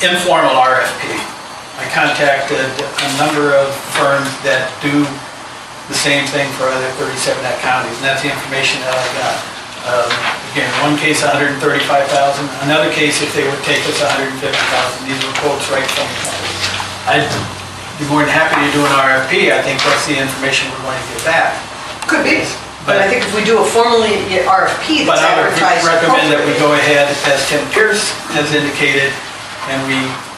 informal RFP. I contacted a number of firms that do the same thing for other 37 counties, and that's the information that I got. Again, one case 135,000, another case if they would take us 150,000. These were quotes right from the county. I'd be more than happy to do an RFP. I think that's the information we're going to get back. Could be, but I think if we do a formally RFP But that's I would advertised recommend that we appropriately. go ahead, as Tim Pierce has indicated, and we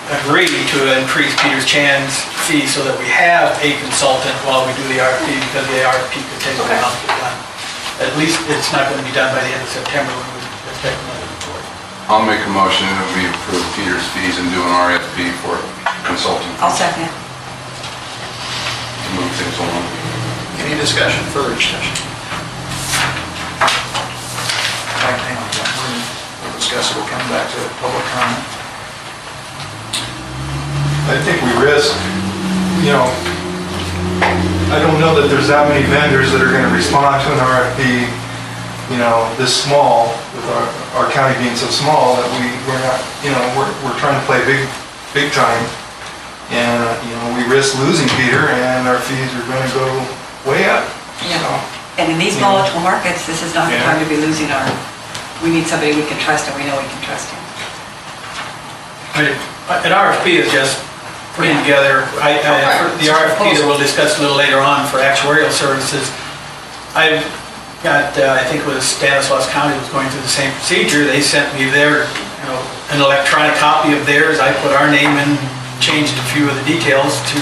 agree to increase Peter Chan's fee so that we have a consultant while we do the RFP, because the RFP could take a while to get done. At least it's not going to be done by the end of September when we expect another report. I'll make a motion that we approve Peter's fees and do an RFP for consulting I'll second. to move things along. Any discussion, further discussion? Hang on, John. We'll discuss it, we'll come back to public comment. I think we risk, I don't know that there's that many vendors that are going to respond to an RFP, this small, with our county being so small that we're not, we're trying to play big time. And, we risk losing Peter and our fees are going to go way up. Yeah. So, And in these volatile markets, this is not the time to be losing we need somebody we can trust and we know we can trust him. An RFP is just putting together, the RFP that we'll discuss a little later on for actuarial services. I've got, I think it was Stanislaus County was going through the same procedure. They sent me an electronic copy of theirs. I put our name in, changed a few of the details to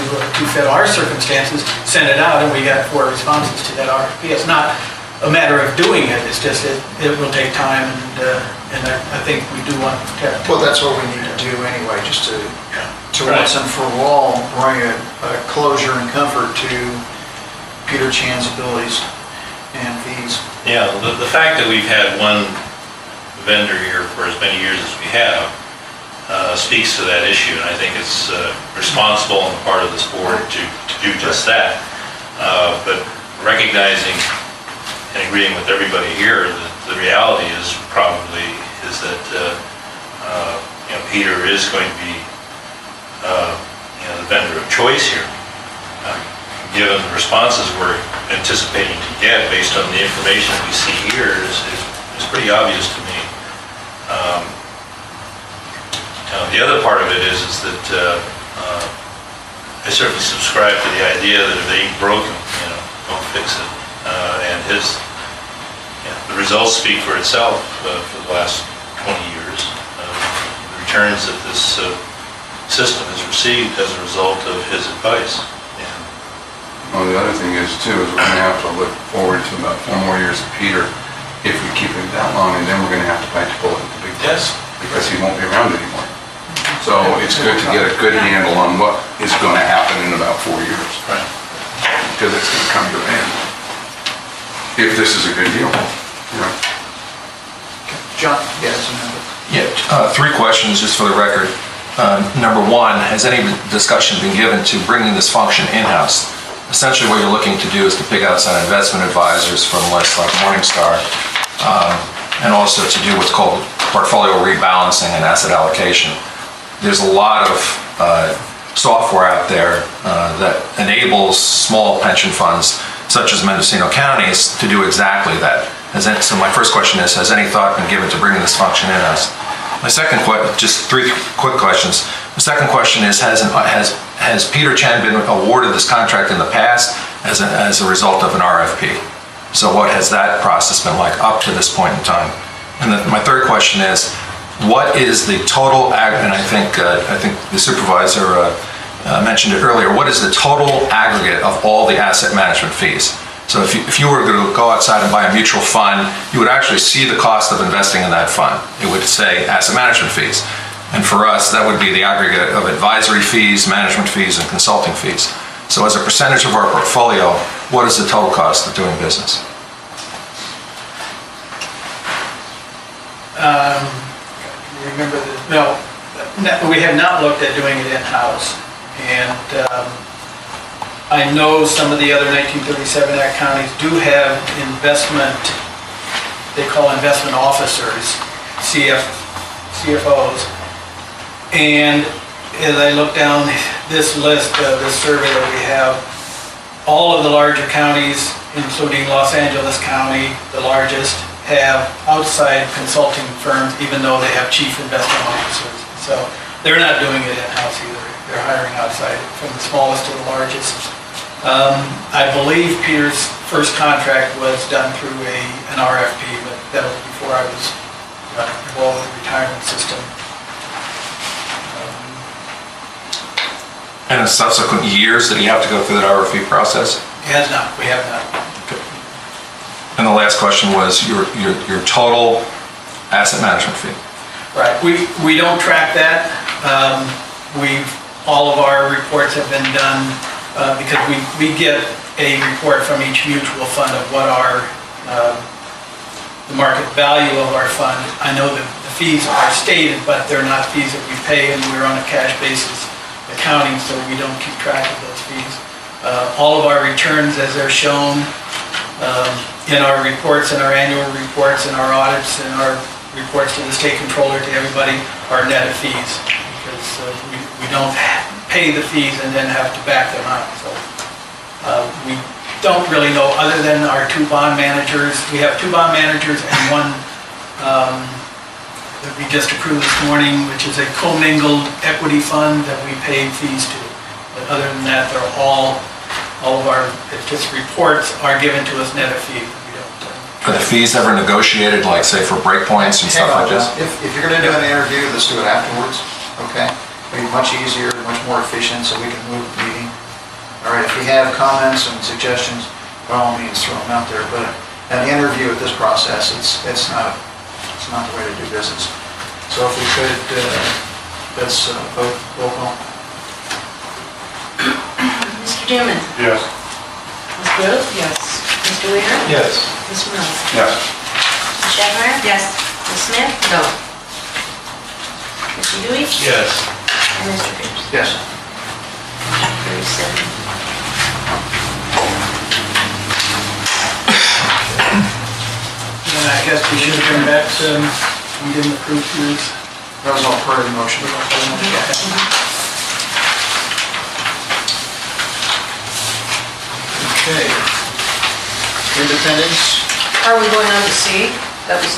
fit our circumstances, sent it out, and we got 4 responses to that RFP. It's not a matter of doing it, it's just it will take time, and I think we do want to protect. Well, that's what we need to do anyway, just to once and for all bring a closure and comfort to Peter Chan's abilities and fees. Yeah, the fact that we've had one vendor here for as many years as we have speaks to that issue, and I think it's responsible on the part of this board to do just that. But recognizing and agreeing with everybody here that the reality is that Peter is going to be the vendor of choice here. Given the responses we're anticipating to get based on the information we see here is pretty obvious to me. The other part of it is that I certainly subscribe to the idea that if they ain't broken, don't fix it. And the results speak for itself for the last 20 years. The returns that this system has received as a result of his advice. Well, the other thing is too, is we're going to have to look forward to about 4 more years of Peter if we keep him that long, and then we're going to have to bite the bullet with the big price because he won't be around anymore. So it's good to get a good handle on what is going to happen in about 4 years. Right. Because it's going to come to an end. If this is a good deal. John, yes, Yeah, 3 questions just for the record. Number 1, has any discussion been given to bringing this function in-house? Essentially what you're looking to do is to pick out some investment advisors from lists like Morningstar, and also to do what's called portfolio rebalancing and asset allocation. There's a lot of software out there that enables small pension funds, such as Mendocino counties, to do exactly that. So my first question is, has any thought been given to bringing this function in-house? My second question, just 3 quick questions. The second question is, has Peter Chan been awarded this contract in the past as a result of an RFP? So what has that process been like up to this point in time? And my third question is, what is the total, and I think the supervisor mentioned it earlier, what is the total aggregate of all the asset management fees? So if you were going to go outside and buy a mutual fund, you would actually see the cost of investing in that fund. It would say asset management fees. And for us, that would be the aggregate of advisory fees, management fees, and consulting fees. So as a percentage of our portfolio, what is the total cost of doing business? We have not looked at doing it in-house. And I know some of the other 1937 Act counties do have investment, they call investment officers, CFOs, And as I look down this list, this survey that we have, all of the larger counties, including Los Angeles County, the largest, have outside consulting firms, even though they have chief investment officers. So they're not doing it in-house either. They're hiring outside, from the smallest to the largest. I believe Peter's first contract was done through an RFP, but that was before I was involved with the retirement system. And in subsequent years, did he have to go through that RFP process? He has not, we have not. And the last question was your total asset management fee. Right, we don't track that. All of our reports have been done because we get a report from each mutual fund of what the market value of our fund. I know that the fees are stated, but they're not fees that we pay, and we're on a cash basis accounting, so we don't keep track of those fees. All of our returns, as they're shown in our reports, in our annual reports, in our audits, in our reports to the state controller, to everybody, are net of fees, because we don't pay the fees and then have to back them up. So we don't really know, other than our two bond managers. We have two bond managers and one that we just approved this morning, which is a commingled equity fund that we pay fees to. But other than that, they're all of our, just reports are given to us net of fee. We don't. Are the fees ever negotiated, like say for breakpoints and stuff like this? If you're gonna do an interview, let's do it afterwards, okay? It'll be much easier, much more efficient, so we can move the meeting. All right, if you have comments and suggestions, by all means, throw them out there, but an interview at this process, it's not the way to do business. So if we could, let's vote, roll call. Mr. Newman? Yes. Ms. Booth? Yes. Mr. Weir? Yes. Ms. Miller? Yes. Ms. Schaeffer? Yes. Ms. Smith? No. Mr. Dewey? Yes. And Mr. Pierce? Yes. 37. And I guess we should bring back we didn't approve Peter's. That was all part of the motion. Okay. Independence? Are we going on to C? That was,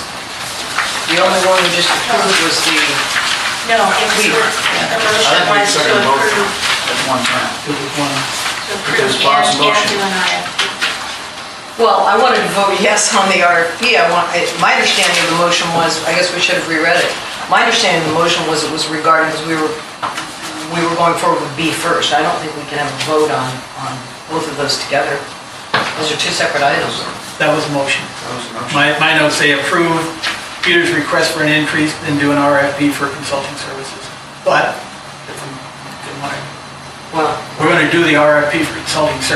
the only one we just approved was the, No, it was Weaver. the I motion think we was took to a vote approve, at one time. It was one. to Because approve Bob's and motion. do an RFP. well, I wanted to vote yes on the RFP. My understanding of the motion was, I guess we should have reread it. My understanding of the motion was it was regarding, because we were going forward with B first. I don't think we can have a vote on both of those together. Those are two separate items. That was a motion. That was the motion. My notes say approve Peter's request for an increase and do an RFP for consulting services. But if we didn't want to, Well, we're going to do the RFP for consulting services.